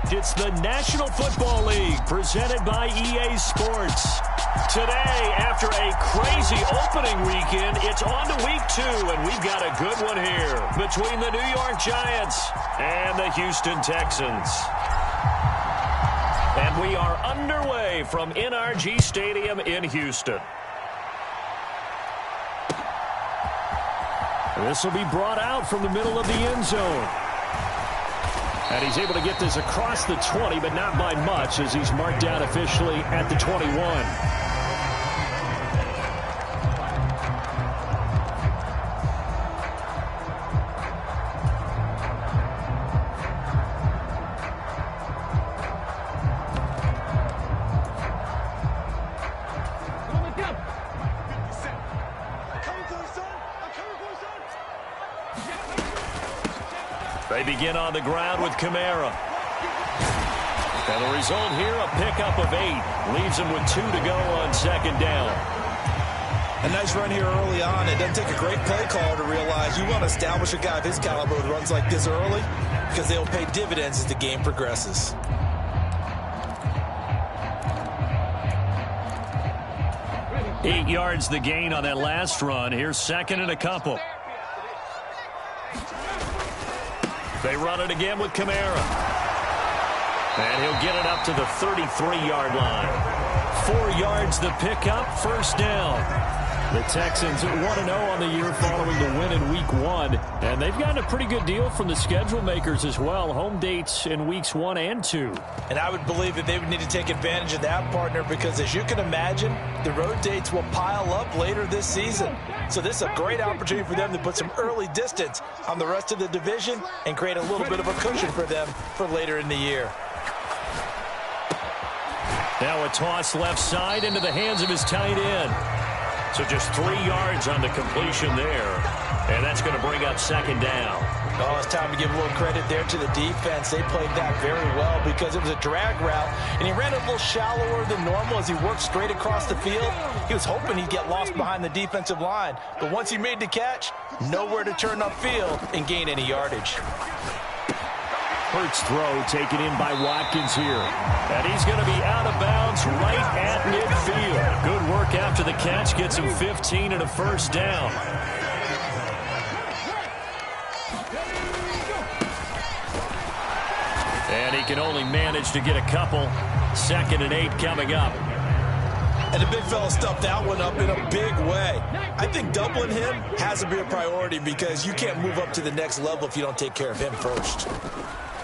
It's the National Football League presented by EA Sports. Today, after a crazy opening weekend, it's on to week 2, and we've got a good one here between the New York Giants and the Houston Texans. And we are underway from NRG Stadium in Houston. This will be brought out from the middle of the end zone. And he's able to get this across the 20, but not by much, as he's marked down officially at the 21. They begin on the ground with Kamara. And the result here, a pickup of 8. Leaves him with 2 to go on second down. A nice run here early on. It doesn't take a great play caller to realize you want to establish a guy of his caliber with runs like this early, because they'll pay dividends as the game progresses. Eight yards the gain on that last run. Here's second and a couple. They run it again with Kamara. And he'll get it up to the 33-yard line. 4 yards the pickup, first down. The Texans 1-0 on the year following the win in Week 1. And they've gotten a pretty good deal from the schedule makers as well. Home dates in Weeks 1 and 2. And I would believe that they would need to take advantage of that, partner, because as you can imagine, the road dates will pile up later this season. So this is a great opportunity for them to put some early distance on the rest of the division and create a little bit of a cushion for them for later in the year. Now a toss left side into the hands of his tight end. So just 3 yards on the completion there. And that's going to bring up second down. Oh, it's time to give a little credit there to the defense. They played that very well because it was a drag route, and he ran a little shallower than normal as he worked straight across the field. He was hoping he'd get lost behind the defensive line, but once he made the catch, nowhere to turn upfield and gain any yardage. Hurts throw taken in by Watkins here. And he's going to be out of bounds right at midfield. Good work after the catch. Gets him 15 and a first down. And he can only manage to get a couple. 2nd and 8 coming up. And the big fella stuffed that one up in a big way. I think doubling him has to be a priority because you can't move up to the next level if you don't take care of him first.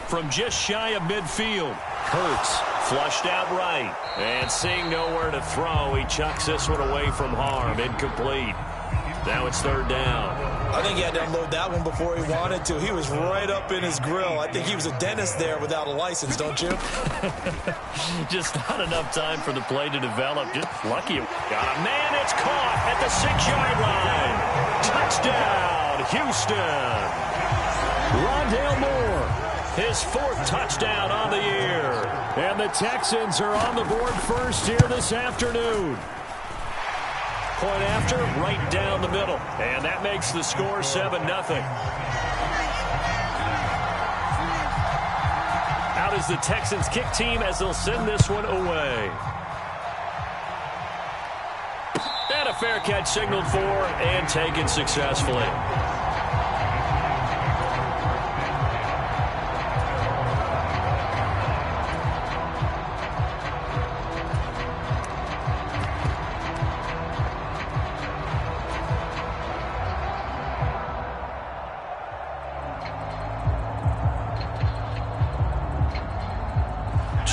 From just shy of midfield, Hurts flushed out right. And seeing nowhere to throw, he chucks this one away from harm. Incomplete. Now it's 3rd down. I think he had to unload that one before he wanted to. He was right up in his grill. I think he was a dentist there without a license, don't you? Just not enough time for the play to develop. Just lucky. Got a man. It's caught at the 6-yard line. Touchdown, Houston. Rondale Moore, his 4th touchdown on the year. And the Texans are on the board first here this afternoon. Point after, right down the middle. And that makes the score 7-0. Out is the Texans kick team as they'll send this one away. And a fair catch signaled for and taken successfully.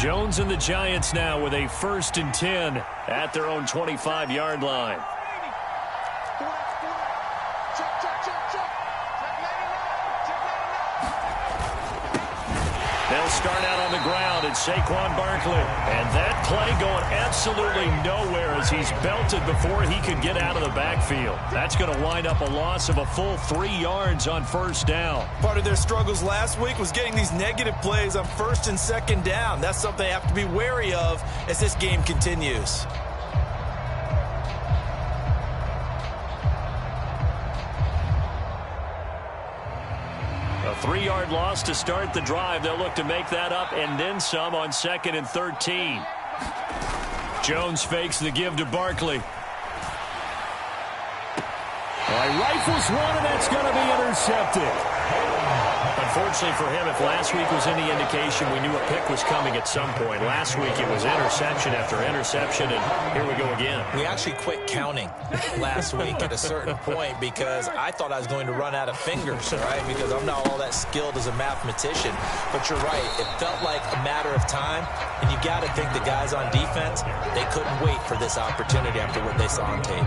Jones and the Giants now with a 1st and 10 at their own 25-yard line. They'll start out on the ground at Saquon Barkley. And that play going absolutely nowhere as he's belted before he could get out of the backfield. That's going to wind up a loss of a full 3 yards on 1st down. Part of their struggles last week was getting these negative plays on 1st and 2nd down. That's something they have to be wary of as this game continues. A 3-yard loss to start the drive. They'll look to make that up and then some on 2nd and 13. Jones fakes the give to Barkley. Rifles one, and that's going to be intercepted. Unfortunately for him, if last week was any indication, we knew a pick was coming at some point. Last week it was interception after interception, and here we go again. We actually quit counting last week at a certain point because I thought I was going to run out of fingers, right? Because I'm not all that skilled as a mathematician. But you're right. It felt like a matter of time, and you got to think the guys on defense, they couldn't wait for this opportunity after what they saw on tape.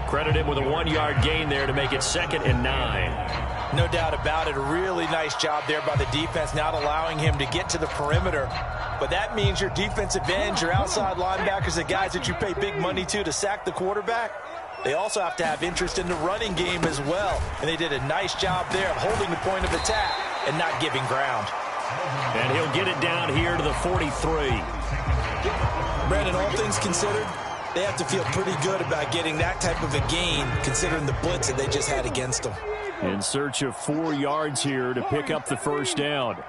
Credit him with a 1-yard gain there to make it 2nd and 9. No doubt about it. A really nice job there by the defense, not allowing him to get to the perimeter. But that means your defensive ends, your outside linebackers, the guys that you pay big money to sack the quarterback, they also have to have interest in the running game as well. And they did a nice job there of holding the point of attack and not giving ground. And he'll get it down here to the 43. Brandon, all things considered, they have to feel pretty good about getting that type of a gain considering the blitz that they just had against them. In search of 4 yards here to pick up the first down.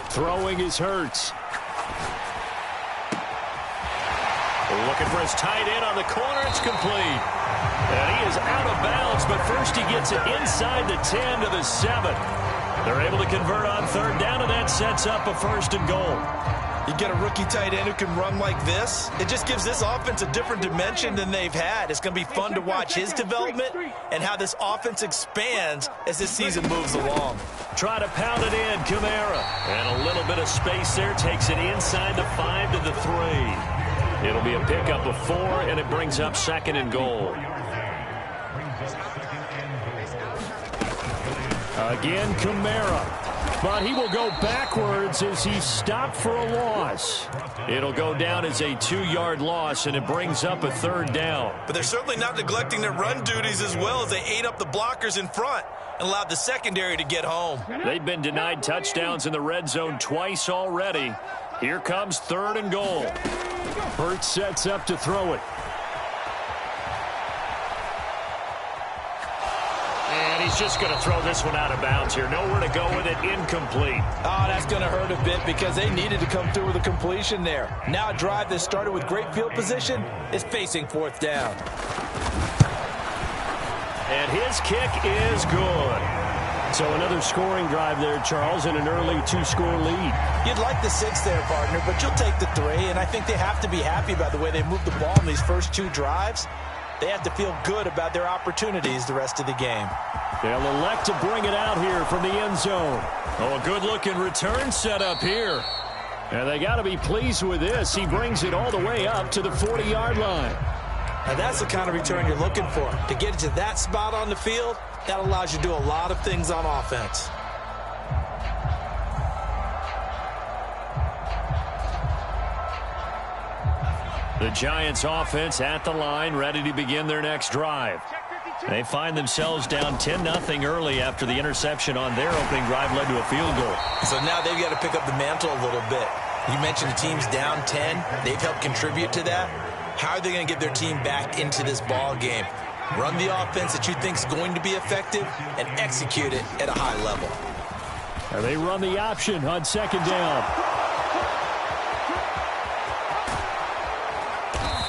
Throwing is Hurts. Looking for his tight end on the corner. It's complete. And he is out of bounds, but first he gets it inside the 10 to the 7. They're able to convert on 3rd down, and that sets up a 1st and goal. You get a rookie tight end who can run like this, it just gives this offense a different dimension than they've had. It's going to be fun to watch his development and how this offense expands as this season moves along. Try to pound it in, Kamara. And a little bit of space there, takes it inside the 5 to the 3. It'll be a pickup of 4, and it brings up 2nd and goal. Again, Kamara. But he will go backwards as he stopped for a loss. It'll go down as a 2-yard loss, and it brings up a 3rd down. But they're certainly not neglecting their run duties as well as they ate up the blockers in front and allowed the secondary to get home. They've been denied touchdowns in the red zone twice already. Here comes 3rd and goal. Hurts sets up to throw it. And he's just going to throw this one out of bounds here. Nowhere to go with it. Incomplete. Oh, that's going to hurt a bit because they needed to come through with a completion there. Now a drive that started with great field position is facing 4th down. And his kick is good. So another scoring drive there, Charles, and an early 2-score lead. You'd like the 6 there, partner, but you'll take the 3, and I think they have to be happy about the way they moved the ball in these first 2 drives. They have to feel good about their opportunities the rest of the game. They'll elect to bring it out here from the end zone. Oh, a good-looking return set up here. And they got to be pleased with this. He brings it all the way up to the 40-yard line. Now that's the kind of return you're looking for. To get it to that spot on the field, that allows you to do a lot of things on offense. The Giants offense at the line, ready to begin their next drive. They find themselves down 10-0 early after the interception on their opening drive led to a field goal. So now they've got to pick up the mantle a little bit. You mentioned the team's down 10. They've helped contribute to that. How are they going to get their team back into this ball game? Run the offense that you think is going to be effective and execute it at a high level. And they run the option on 2nd down.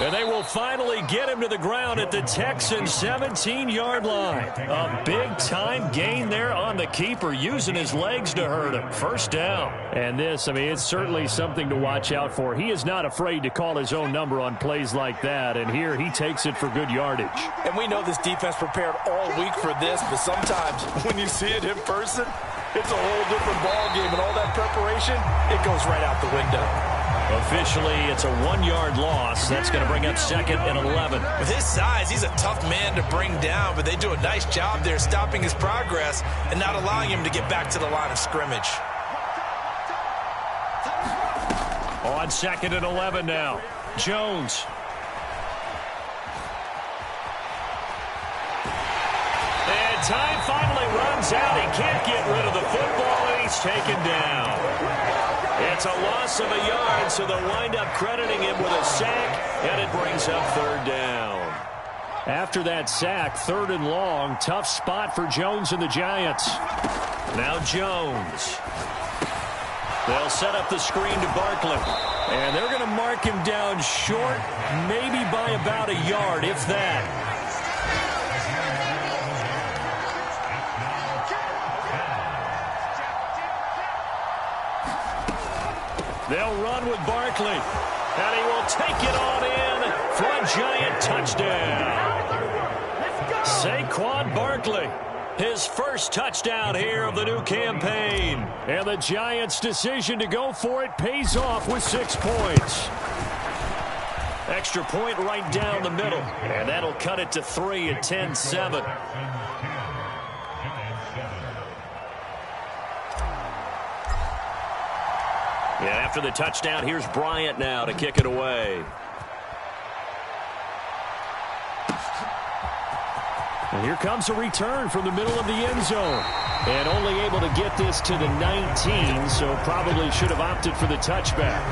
And they will finally get him to the ground at the Texans' 17-yard line. A big-time gain there on the keeper, using his legs to hurt him. 1st down. And this, I mean, it's certainly something to watch out for. He is not afraid to call his own number on plays like that. And here he takes it for good yardage. And we know this defense prepared all week for this, but sometimes when you see it in person, it's a whole different ball game. And all that preparation, it goes right out the window. Officially, it's a 1-yard loss. That's going to bring up 2nd and 11. With his size, he's a tough man to bring down, but they do a nice job there stopping his progress and not allowing him to get back to the line of scrimmage. On 2nd and 11 now. Jones. And time finally runs out. He can't get rid of the football, and he's taken down. It's a loss of a yard, so they'll wind up crediting him with a sack, and it brings up 3rd down. After that sack, 3rd and long. Tough spot for Jones and the Giants. Now Jones. They'll set up the screen to Barkley. And they're going to mark him down short, maybe by about a yard, if that. They'll run with Barkley. And he will take it on in for a Giant touchdown. Saquon Barkley, his first touchdown here of the new campaign. And the Giants' decision to go for it pays off with 6 points. Extra point right down the middle. And that'll cut it to 3 at 10-7. And after the touchdown, here's Bryant now to kick it away. And here comes a return from the middle of the end zone. And only able to get this to the 19, so probably should have opted for the touchback.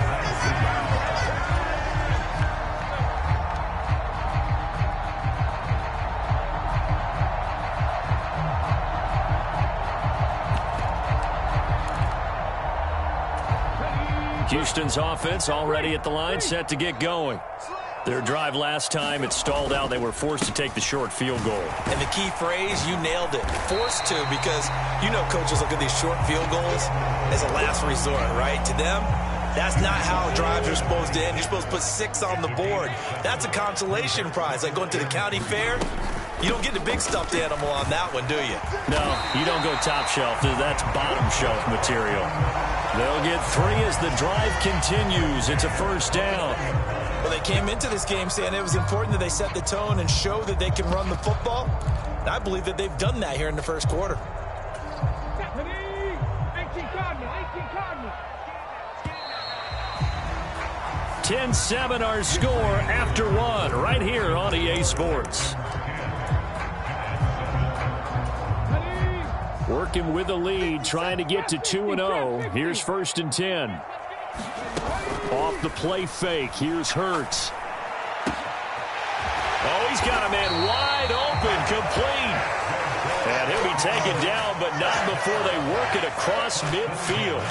Houston's offense already at the line, set to get going. Their drive last time, it stalled out. They were forced to take the short field goal. And the key phrase, you nailed it. Forced to, because you know coaches look at these short field goals as a last resort, right? To them, that's not how drives are supposed to end. You're supposed to put 6 on the board. That's a consolation prize. Like going to the county fair, you don't get the big stuffed animal on that one, do you? No, you don't go top shelf. That's bottom shelf material. They'll get 3 as the drive continues. It's a first down. Well, they came into this game saying it was important that they set the tone and show that they can run the football. And I believe that they've done that here in the first quarter. 10-7 our score after 1 right here on EA Sports. Working with the lead, trying to get to 2-0. Here's 1st and 10. Off the play fake. Here's Hurts. Oh, he's got a man wide open, complete. And he'll be taken down, but not before they work it across midfield.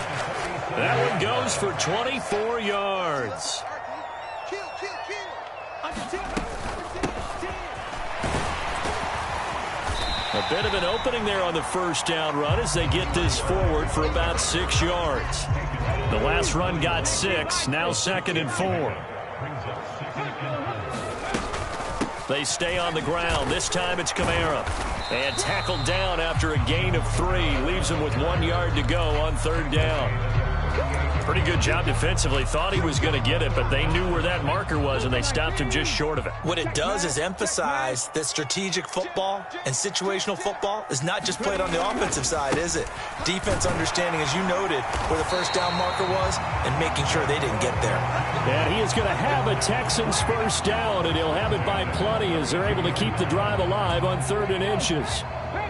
That one goes for 24 yards. A bit of an opening there on the first down run as they get this forward for about 6 yards. The last run got 6, now 2nd and 4. They stay on the ground. This time it's Kamara. And tackled down after a gain of 3. Leaves him with 1 yard to go on 3rd down. Pretty good job defensively. Thought he was going to get it, but they knew where that marker was, and they stopped him just short of it. What it does is emphasize that strategic football and situational football is not just played on the offensive side, is it? Defense understanding, as you noted, where the first down marker was and making sure they didn't get there. And he is going to have a Texans first down, and he'll have it by plenty as they're able to keep the drive alive on 3rd and inches.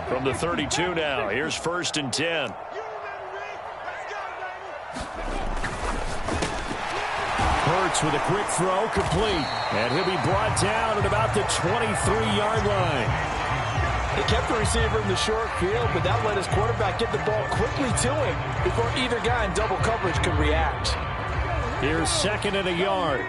From the 32 now, here's 1st and 10. Hurts with a quick throw, complete. And he'll be brought down at about the 23-yard line. They kept the receiver in the short field, but that let his quarterback get the ball quickly to him before either guy in double coverage could react. Here's 2nd and a yard.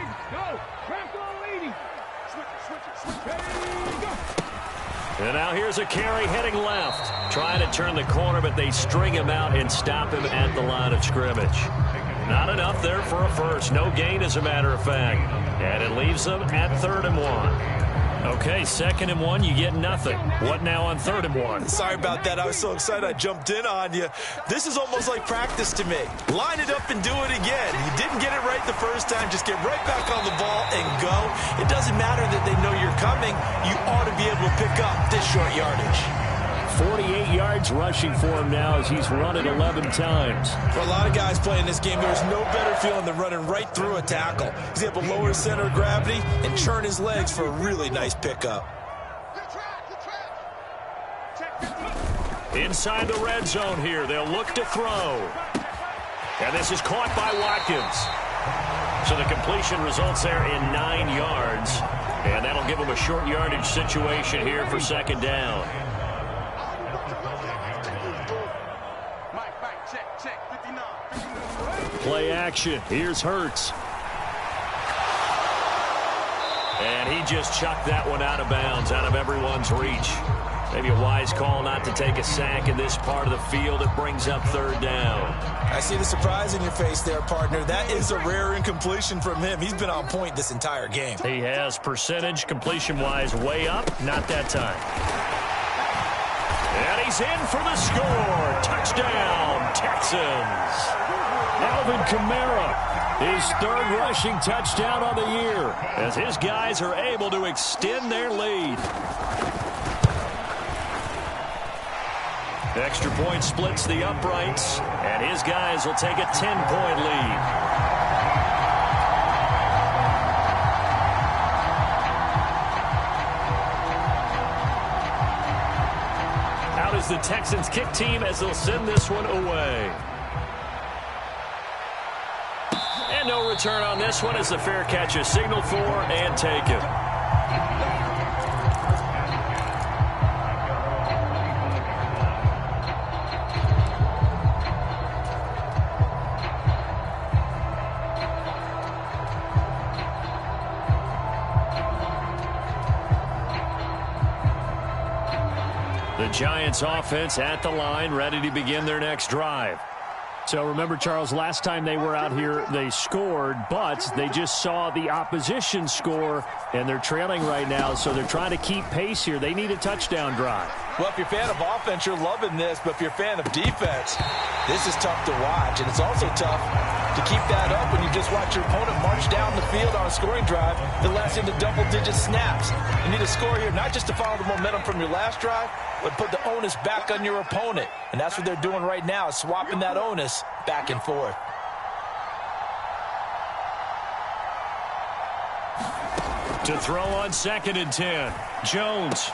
And now here's a carry heading left. Trying to turn the corner, but they string him out and stop him at the line of scrimmage. Not enough there for a first. No gain, as a matter of fact. And it leaves them at 3rd and 1. Okay, 2nd and 1, you get nothing. What now on 3rd and 1? Sorry about that. I was so excited I jumped in on you. This is almost like practice to me. Line it up and do it again. You didn't get it right the first time. Just get right back on the ball and go. It doesn't matter that they know you're coming. You ought to be able to pick up this short yardage. 48 yards rushing for him now as he's run it 11 times. For a lot of guys playing this game, there's no better feeling than running right through a tackle. He's able to lower his center of gravity and churn his legs for a really nice pickup. Inside the red zone here, they'll look to throw. And this is caught by Watkins. So the completion results there in 9 yards. And that'll give them a short yardage situation here for second down. Play action. Here's Hurts. And he just chucked that one out of bounds, out of everyone's reach. Maybe a wise call not to take a sack in this part of the field. It brings up third down. I see the surprise in your face there, partner. That is a rare incompletion from him. He's been on point this entire game. He has percentage, completion-wise, way up. Not that time. And he's in for the score. Touchdown, Texans. Alvin Kamara. His third rushing touchdown on the year as his guys are able to extend their lead. Extra point splits the uprights, and his guys will take a 10-point lead. Out is the Texans kick team as they'll send this one away. And no return on this one as the fair catch is signaled for and taken. The Giants offense at the line, ready to begin their next drive. So remember, Charles, last time they were out here, they scored, but they just saw the opposition score, and they're trailing right now, so they're trying to keep pace here. They need a touchdown drive. Well, if you're a fan of offense, you're loving this, but if you're a fan of defense, this is tough to watch, and it's also tough to keep that up when you just watch your opponent march down the field on a scoring drive that lasts into double-digit snaps. You need a score here, not just to follow the momentum from your last drive, but put the onus back on your opponent. And that's what they're doing right now, swapping that onus back and forth. To throw on 2nd and 10. Jones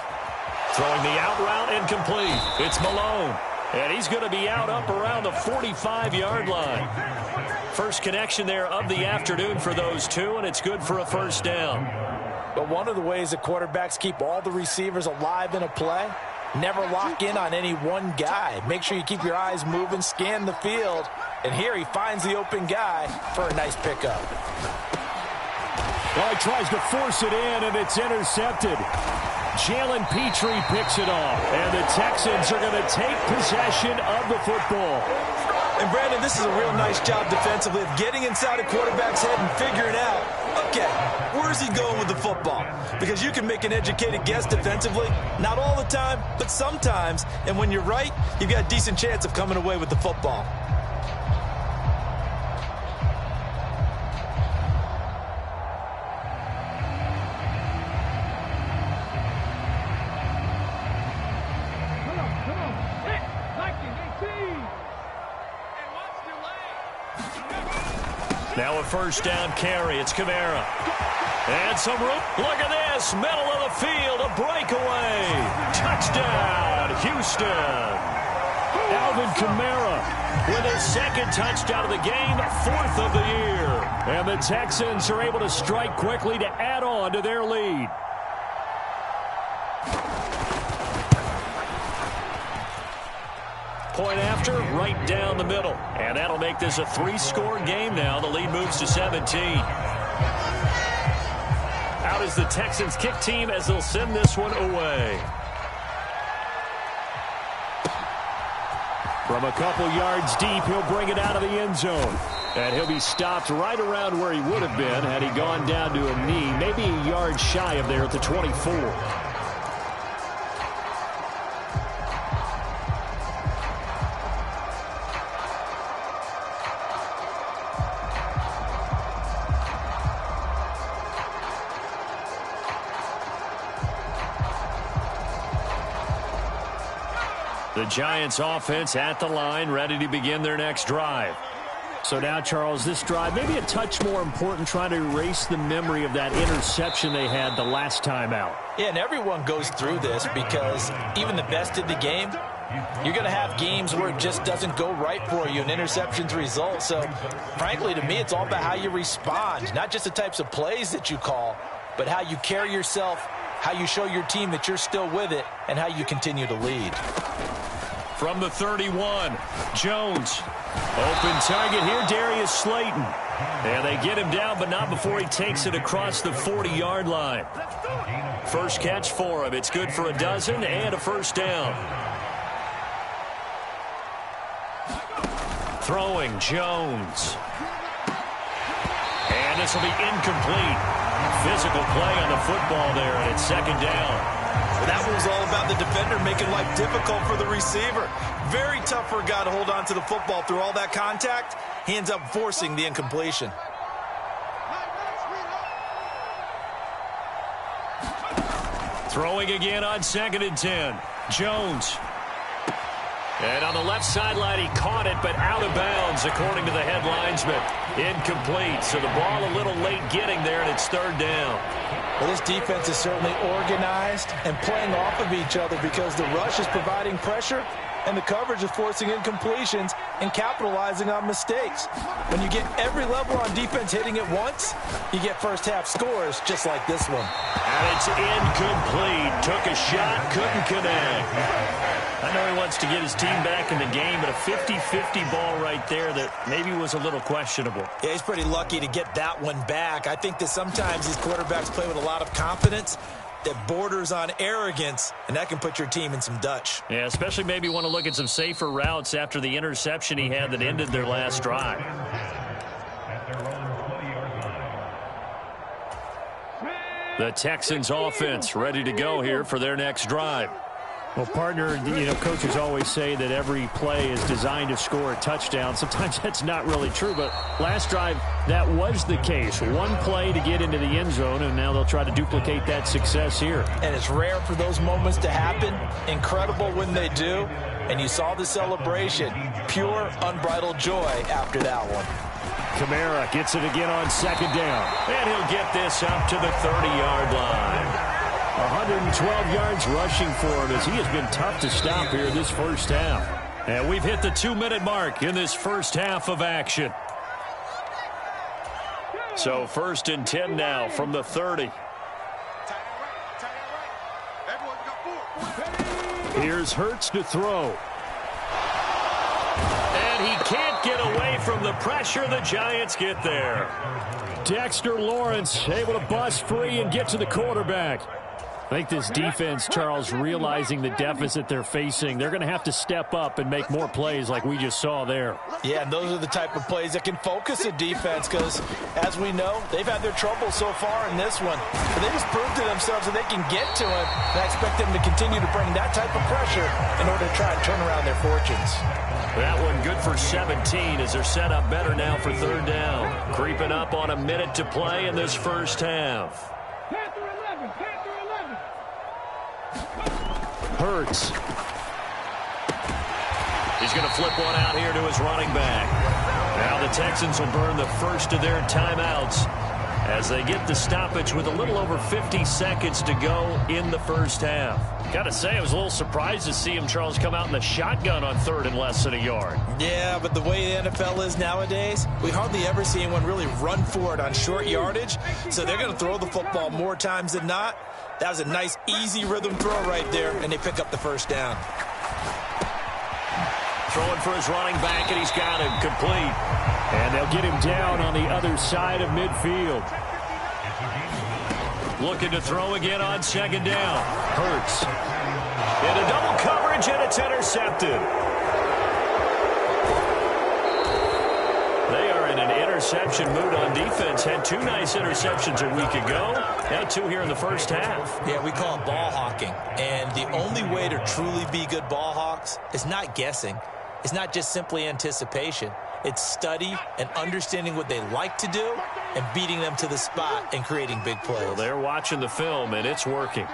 throwing the out route incomplete. It's Malone. And he's going to be out up around the 45-yard line. First connection there of the afternoon for those two, and it's good for a first down. But one of the ways that quarterbacks keep all the receivers alive in a play, never lock in on any one guy. Make sure you keep your eyes moving, scan the field. And here he finds the open guy for a nice pickup. Well, he tries to force it in, and it's intercepted. Jalen Petrie picks it off, and the Texans are going to take possession of the football. And, Brandon, this is a real nice job defensively of getting inside a quarterback's head and figuring out, okay, where's he going with the football? Because you can make an educated guess defensively, not all the time, but sometimes. And when you're right, you've got a decent chance of coming away with the football. Now a first down carry. It's Kamara. And some room. Look at this. Middle of the field. A breakaway. Touchdown, Houston. Alvin Kamara with his second touchdown of the game, 4th of the year. And the Texans are able to strike quickly to add on to their lead. Point after, right down the middle. And that'll make this a 3-score game now. The lead moves to 17. Out is the Texans kick team as they'll send this one away. From a couple yards deep, he'll bring it out of the end zone. And he'll be stopped right around where he would have been had he gone down to a knee, maybe a yard shy of there at the 24. The Giants offense at the line, ready to begin their next drive. So now, Charles, this drive maybe a touch more important, trying to erase the memory of that interception they had the last time out. Yeah, and everyone goes through this because even the best in the game, you're going to have games where it just doesn't go right for you, and interceptions result. So, frankly, to me, it's all about how you respond, not just the types of plays that you call, but how you carry yourself, how you show your team that you're still with it, and how you continue to lead. From the 31, Jones. Open target here, Darius Slayton. And they get him down, but not before he takes it across the 40-yard line. First catch for him. It's good for a dozen and a first down. Throwing, Jones. And this will be incomplete. Physical play on the football there, and it's second down. Well, that was all about the defender making life difficult for the receiver. Very tough for a guy to hold on to the football through all that contact. He ends up forcing the incompletion. Throwing again on 2nd and 10. Jones. And on the left sideline, he caught it, but out of bounds, according to the head linesman. Incomplete, so the ball a little late getting there, and it's third down. Well, this defense is certainly organized and playing off of each other because the rush is providing pressure and the coverage is forcing incompletions and capitalizing on mistakes. When you get every level on defense hitting at once, you get first-half scores just like this one. And it's incomplete. Took a shot, couldn't connect. I know he wants to get his team back in the game, but a 50-50 ball right there that maybe was a little questionable. Yeah, he's pretty lucky to get that one back. I think that sometimes these quarterbacks play with a lot of confidence that borders on arrogance, and that can put your team in some Dutch. Yeah, especially maybe want to look at some safer routes after the interception he had that ended their last drive. The Texans offense ready to go here for their next drive. Well, partner, coaches always say that every play is designed to score a touchdown. Sometimes that's not really true, but last drive, that was the case. One play to get into the end zone, and now they'll try to duplicate that success here. And it's rare for those moments to happen. Incredible when they do. And you saw the celebration. Pure, unbridled joy after that one. Kamara gets it again on 2nd down. And he'll get this up to the 30-yard line. 112 yards rushing for him as he has been tough to stop here this first half. And we've hit the 2-minute mark in this first half of action. So 1st and 10 now from the 30. Here's Hurts to throw. And he can't get away from the pressure. The Giants get there. Dexter Lawrence able to bust free and get to the quarterback. I think this defense, Charles, realizing the deficit they're facing, they're going to have to step up and make more plays like we just saw there. Yeah, and those are the type of plays that can focus a defense because, as we know, they've had their trouble so far in this one. But they just proved to themselves that they can get to it, and I expect them to continue to bring that type of pressure in order to try and turn around their fortunes. That one good for 17 as they're set up better now for third down. Creeping up on a minute to play in this first half. Hurts. He's going to flip one out here to his running back. Now the Texans will burn the first of their timeouts as they get the stoppage with a little over 50 seconds to go in the first half. Got to say, I was a little surprised to see him, Charles, come out in the shotgun on 3rd and less than a yard. Yeah, but the way the NFL is nowadays, we hardly ever see anyone really run for it on short yardage. So they're going to throw the football more times than not. That was a nice, easy rhythm throw right there, and they pick up the first down. Throwing for his running back, and he's got him complete. And they'll get him down on the other side of midfield. Looking to throw again on 2nd down. Hurts. In a double coverage, and it's intercepted. They are in an interception mood on defense. Had 2 nice interceptions a week ago. Now 2 here in the first half. Yeah, we call it ball hawking. And the only way to truly be good ball hawks is not guessing. It's not just simply anticipation. It's study and understanding what they like to do and beating them to the spot and creating big plays. Well, they're watching the film, and it's working.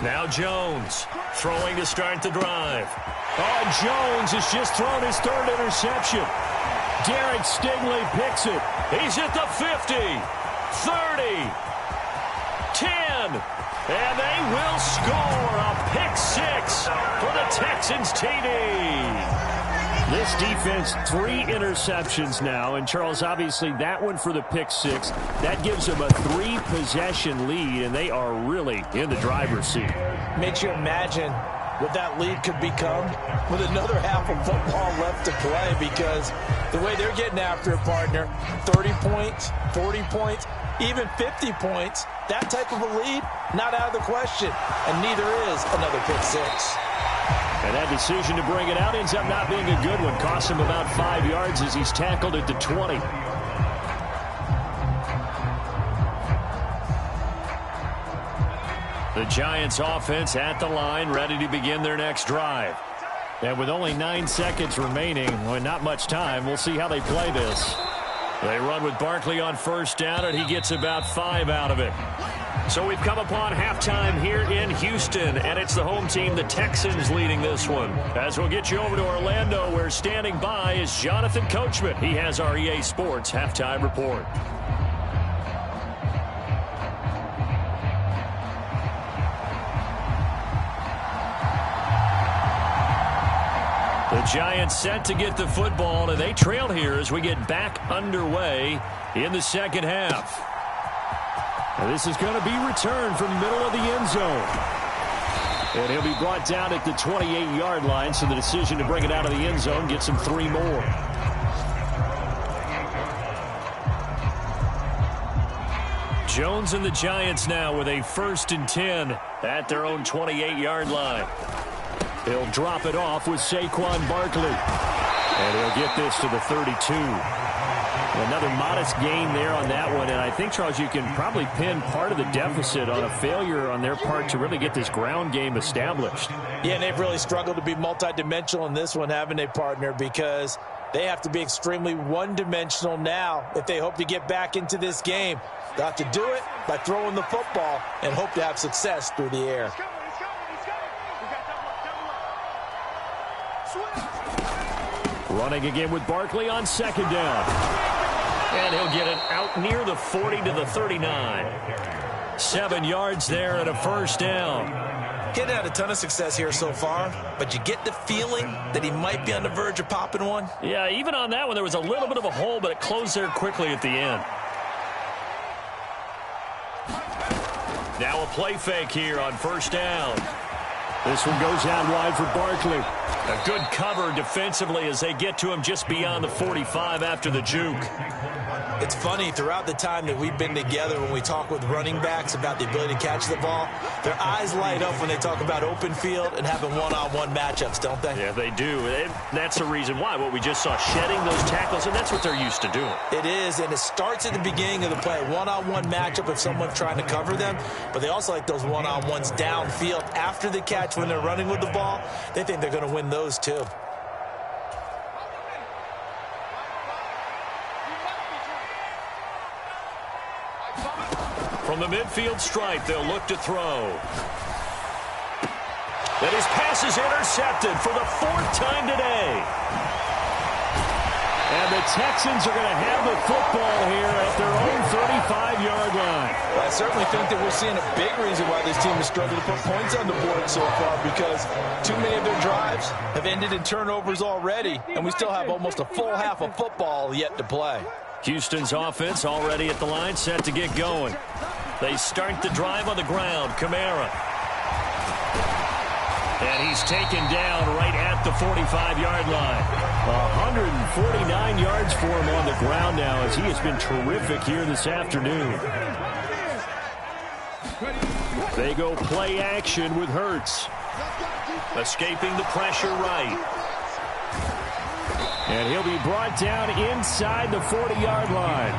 Now Jones throwing to start the drive. Oh, Jones has just thrown his 3rd interception. Derek Stingley picks it. He's at the 50, 30, 10, and they will score a pick 6 for the Texans TD. This defense, 3 interceptions now. And, Charles, obviously that one for the pick 6. That gives them a 3-possession lead, and they are really in the driver's seat. Makes you imagine what that lead could become with another half of football left to play, because the way they're getting after it, partner, 30 points, 40 points, even 50 points, that type of a lead, not out of the question. And neither is another pick 6. And that decision to bring it out ends up not being a good one. Cost him about 5 yards as he's tackled at the 20. The Giants offense at the line, ready to begin their next drive. And with only 9 seconds remaining, well, not much time, we'll see how they play this. They run with Barkley on first down, and he gets about 5 out of it. So we've come upon halftime here in Houston, and it's the home team, the Texans, leading this one. As we'll get you over to Orlando, where standing by is Jonathan Coachman. He has our EA Sports halftime report. The Giants set to get the football, and they trail here as we get back underway in the second half. And this is going to be returned from the middle of the end zone. And he'll be brought down at the 28-yard line, so the decision to bring it out of the end zone gets him 3 more. Jones and the Giants now with a 1st and 10 at their own 28-yard line. He'll drop it off with Saquon Barkley. And he'll get this to the 32. Another modest gain there on that one. And I think, Charles, you can probably pin part of the deficit on a failure on their part to really get this ground game established. Yeah, and they've really struggled to be multidimensional in this one, haven't they, partner? Because they have to be extremely one-dimensional now if they hope to get back into this game. They'll have to do it by throwing the football and hope to have success through the air. Running again with Barkley on 2nd down. And he'll get it out near the 40 to the 39. 7 yards there and a 1st down. He hasn't had a ton of success here so far, but you get the feeling that he might be on the verge of popping one. Yeah, even on that one, there was a little bit of a hole, but it closed there quickly at the end. Now a play fake here on 1st down. This one goes out wide for Barkley. A good cover defensively as they get to him just beyond the 45 after the juke. It's funny, throughout the time that we've been together, when we talk with running backs about the ability to catch the ball, their eyes light up when they talk about open field and having one-on-one matchups, don't they? Yeah, they do. That's the reason why. What we just saw, shedding those tackles, and that's what they're used to doing. It is, and it starts at the beginning of the play. One-on-one matchup if someone's trying to cover them, but they also like those one-on-ones downfield after the catch when they're running with the ball. They think they're going to win those too. From the midfield stripe, they'll look to throw. That his pass is intercepted for the 4th time today. And the Texans are going to have the football here at their own 35-yard line. Well, I certainly think that we're seeing a big reason why this team has struggled to put points on the board so far, because too many of their drives have ended in turnovers already, and we still have almost a full half of football yet to play. Houston's offense already at the line, set to get going. They start the drive on the ground. Kamara. And he's taken down right at the 45-yard line. 149 yards for him on the ground now, as he has been terrific here this afternoon. They go play action with Hurts. Escaping the pressure right. And he'll be brought down inside the 40-yard line.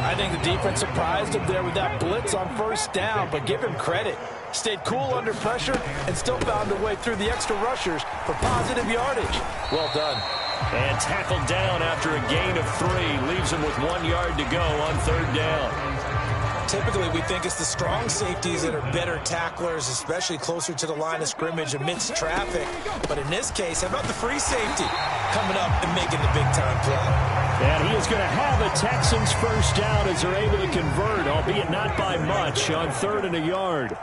I think the defense surprised him there with that blitz on 1st down, but give him credit. Stayed cool under pressure and still found a way through the extra rushers for positive yardage. Well done. And tackled down after a gain of 3. Leaves him with 1 yard to go on 3rd down. Typically, we think it's the strong safeties that are better tacklers, especially closer to the line of scrimmage amidst traffic. But in this case, how about the free safety coming up and making the big-time play? And he is going to have the Texans 1st down as they're able to convert, albeit not by much, on 3rd and a yard.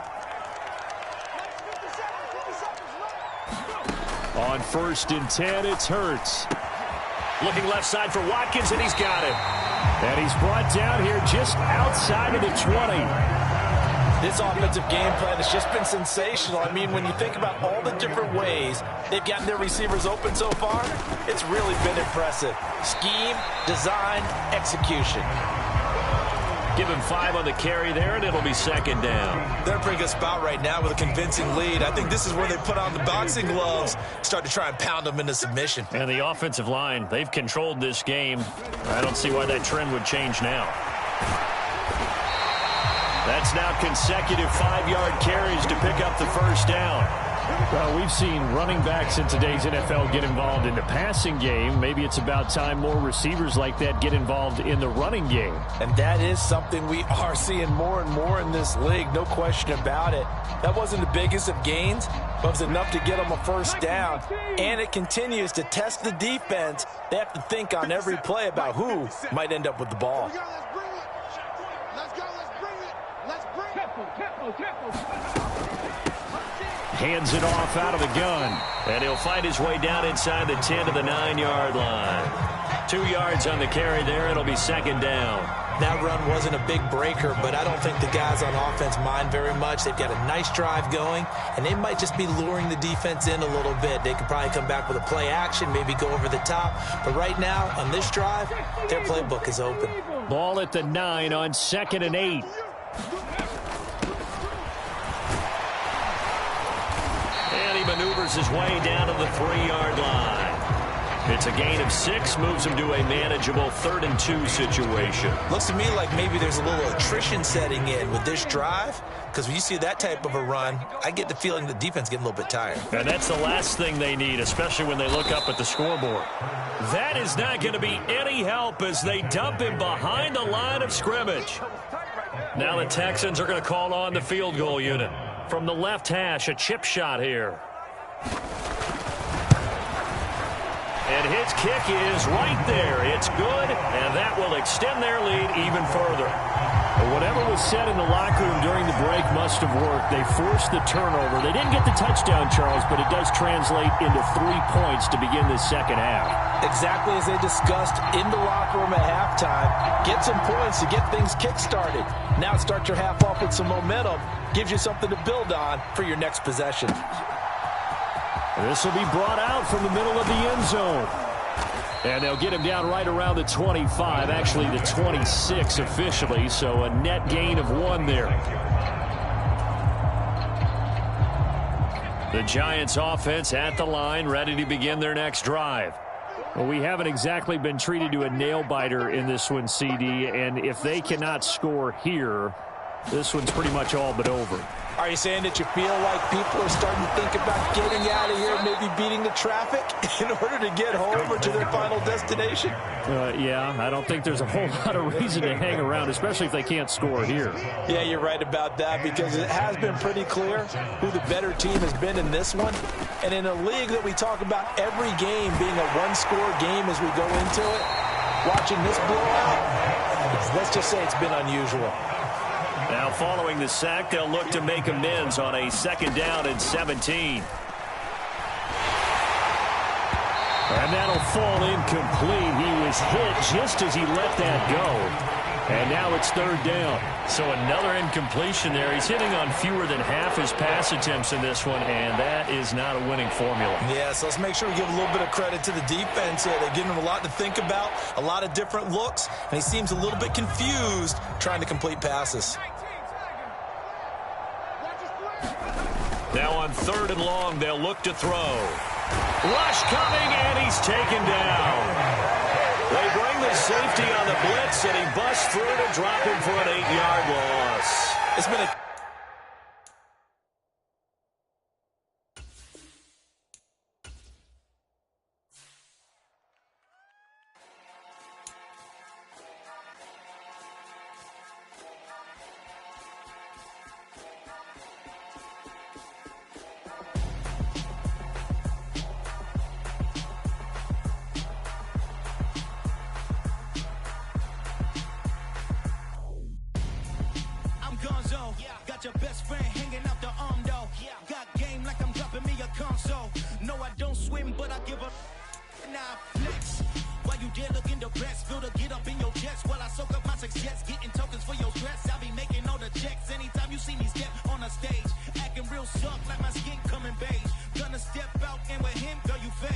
On 1st and 10, it's Hurts. Looking left side for Watkins, and he's got it. And he's brought down here just outside of the 20. This offensive game plan has just been sensational. I mean, when you think about all the different ways they've gotten their receivers open so far, it's really been impressive. Scheme, design, execution. Give him 5 on the carry there, and it'll be 2nd down. They're in a pretty good spot right now with a convincing lead. I think this is where they put on the boxing gloves, start to try and pound them into submission. And the offensive line, they've controlled this game. I don't see why that trend would change now. That's now consecutive 5-yard carries to pick up the 1st down. Well, we've seen running backs in today's NFL get involved in the passing game. Maybe it's about time more receivers like that get involved in the running game. And that is something we are seeing more and more in this league, no question about it. That wasn't the biggest of gains, but it was enough to get them a 1st down. And it continues to test the defense. They have to think on every play about who might end up with the ball. Hands it off out of the gun. And he'll find his way down inside the 10 to the 9-yard line. 2 yards on the carry there. It'll be 2nd down. That run wasn't a big breaker, but I don't think the guys on offense mind very much. They've got a nice drive going, and they might just be luring the defense in a little bit. They could probably come back with a play action, maybe go over the top. But right now, on this drive, their playbook is open. Ball at the 9 on 2nd and 8. And he maneuvers his way down to the 3-yard line. It's a gain of 6, moves him to a manageable 3rd and 2 situation. Looks to me like maybe there's a little attrition setting in with this drive, because when you see that type of a run, I get the feeling the defense getting a little bit tired. And that's the last thing they need, especially when they look up at the scoreboard. That is not going to be any help as they dump him behind the line of scrimmage. Now the Texans are going to call on the field goal unit. From the left hash, a chip shot here. And his kick is right there. It's good, and that will extend their lead even further. Whatever was said in the locker room during the break must have worked. They forced the turnover. They didn't get the touchdown, Charles, but it does translate into 3 points to begin the 2nd half. Exactly as they discussed in the locker room at halftime. Get some points to get things kick-started. Now start your half off with some momentum. Gives you something to build on for your next possession. This will be brought out from the middle of the end zone. And they'll get him down right around the 25, actually the 26 officially, so a net gain of 1 there. The Giants offense at the line, ready to begin their next drive. Well, we haven't exactly been treated to a nail-biter in this one, CD, and if they cannot score here, this one's pretty much all but over. Are you saying that you feel like people are starting to think about getting out of here, maybe beating the traffic in order to get home or to their final destination? Yeah, I don't think there's a whole lot of reason to hang around, especially if they can't score here. Yeah, you're right about that, because it has been pretty clear who the better team has been in this one. And in a league that we talk about every game being a one-score game as we go into it, watching this blowout, let's just say it's been unusual. Now following the sack, they'll look to make amends on a 2nd down and 17. And that'll fall incomplete. He was hit just as he let that go. And now it's 3rd down. So another incompletion there. He's hitting on fewer than half his pass attempts in this one, and that is not a winning formula. Yeah, so let's make sure we give a little bit of credit to the defense here. They're giving him a lot to think about, a lot of different looks, and he seems a little bit confused trying to complete passes. Now on 3rd and long, they'll look to throw. Rush coming, and he's taken down. They bring the safety on the blitz, and he busts through to drop him for an 8-yard loss. It's been a Gonzo. Yeah. I flex. While you there looking depressed, feel the get up in your chest while I soak up my success, getting tokens for your stress. I'll be making all the checks anytime you see me step on a stage, acting real soft like my skin coming beige. Gonna step out and with him, girl, you fake.